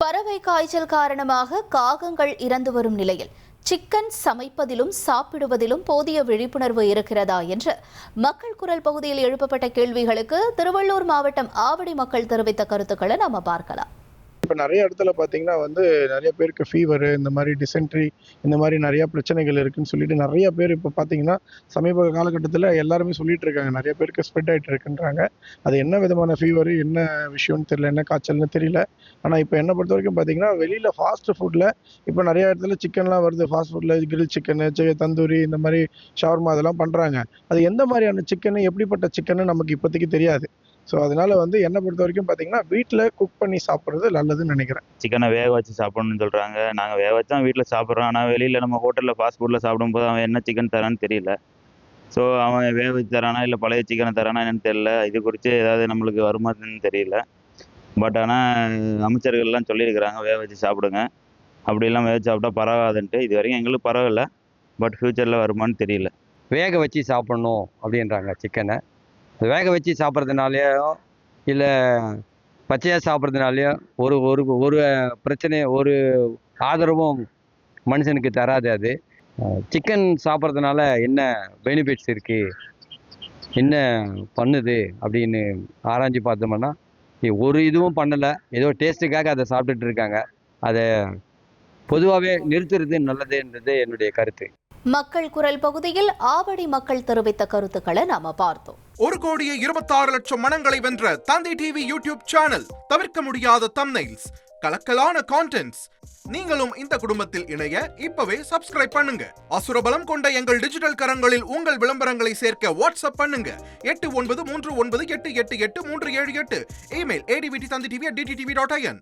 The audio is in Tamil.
பறவை காய்ச்சல் காரணமாக காகங்கள் இறந்து வரும் நிலையில் சிக்கன் சமைப்பதிலும் சாப்பிடுவதிலும் போதிய விழிப்புணர்வு இருக்கிறதா என்று மக்கள் குரல் பகுதியில் எழுப்பப்பட்ட கேள்விகளுக்கு திருவள்ளூர் மாவட்டம் ஆவடி மக்கள் தெரிவித்த கருத்துக்களை நாம பார்க்கலாம். இப்போ நிறைய இடத்துல பார்த்தீங்கன்னா நிறைய பேருக்கு ஃபீவரு, இந்த மாதிரி டிசென்ட்ரி, இந்த மாதிரி நிறைய பிரச்சனைகள் இருக்குன்னு சொல்லிட்டு நிறைய பேர் இப்போ பார்த்தீங்கன்னா சமீப காலகட்டத்தில் எல்லாருமே சொல்லிட்டு இருக்காங்க. நிறைய பேருக்கு ஸ்ப்ரெட் ஆகிட்டு இருக்குன்றாங்க. அது என்ன விதமான ஃபீவரு, என்ன விஷயம்னு தெரியல, என்ன காய்ச்சல்னு தெரியல. ஆனால் இப்போ என்னை பொறுத்த வரைக்கும் பார்த்தீங்கன்னா வெளியில் ஃபாஸ்ட் ஃபுட்டில் இப்போ நிறைய இடத்துல சிக்கன்லாம் வருது. ஃபாஸ்ட் ஃபுட்டில் கிரில் சிக்கனு, தந்தூரி, இந்த மாதிரி ஷவர்மா அதெல்லாம் பண்ணுறாங்க. அது எந்த மாதிரியான சிக்கனு, எப்படிப்பட்ட சிக்கன்னு நமக்கு இப்போதைக்கு தெரியாது. ஸோ அதனால என்னை பொறுத்த வரைக்கும் பார்த்தீங்கன்னா வீட்டில் குக் பண்ணி சாப்பிட்றது நல்லதுன்னு நினைக்கிறேன். சிக்கனை வேக வச்சு சாப்பிடணும்னு சொல்கிறாங்க. நாங்கள் வேக வச்சு தான் வீட்டில் சாப்பிட்றோம். ஆனால் வெளியில் நம்ம ஹோட்டலில் ஃபாஸ்ட் ஃபுட்டில் சாப்பிடும்போது அவன் என்ன சிக்கன் தரான்னு தெரியல. ஸோ அவன் வேக வச்சு தரானா இல்லை பழைய சிக்கனை தரானா என்னன்னு தெரியல. இது குறித்து ஏதாவது நம்மளுக்கு வருமானன்னு தெரியல. பட் ஆனால் அமைச்சர்கள்லாம் சொல்லியிருக்கிறாங்க வேக வச்சு சாப்பிடுங்க, அப்படிலாம் வேக வச்சு சாப்பிட்டா பரவாதுன்ட்டு. இது வரைக்கும் எங்களுக்கு பரவாயில்ல. பட் ஃப்யூச்சரில் வருமானு தெரியல. வேக வச்சு சாப்பிட்ணும் அப்படின்றாங்க சிக்கனை. வேக வச்சு சாப்பிட்றதுனாலையோ இல்லை பச்சையாக சாப்பிட்றதுனாலையோ ஒரு ஒரு ஒரு பிரச்சனை, ஒரு ஆதரவும் மனுஷனுக்கு தராது. அது சிக்கன் சாப்பிட்றதுனால என்ன பெனிஃபிட்ஸ் இருக்குது, என்ன பண்ணுது அப்படின்னு ஆராய்ச்சி பார்த்தோம்னா ஒரு இதுவும் பண்ணலை. ஏதோ டேஸ்ட்டுக்காக அதை சாப்பிட்டுட்டு இருக்காங்க. அதை பொதுவாகவே நிறுத்துறது நல்லதுன்றது என்னுடைய கருத்து. மக்கள் குரல் பகுதியில் ஆவடி மக்கள் தெரிவித்த கருத்துக்களை நாம பார்த்தோம். 1,26,00,000 மனங்களை வென்ற தந்தி டிவி யூடியூப் சேனல். தவிர்க்க முடியாத தம்ப்நெயில்ஸ், கலக்கலான கான்டென்ட்ஸ். நீங்களும் இந்த குடும்பத்தில் இணைய இப்பவே சப்ஸ்கிரைப் பண்ணுங்க. அசுரபலம் கொண்ட எங்கள் டிஜிட்டல் கரங்களில் உங்கள் விளம்பரங்களை சேர்க்க வாட்ஸ்அப் பண்ணுங்க. 893988883778. Email advttv@dttv.in.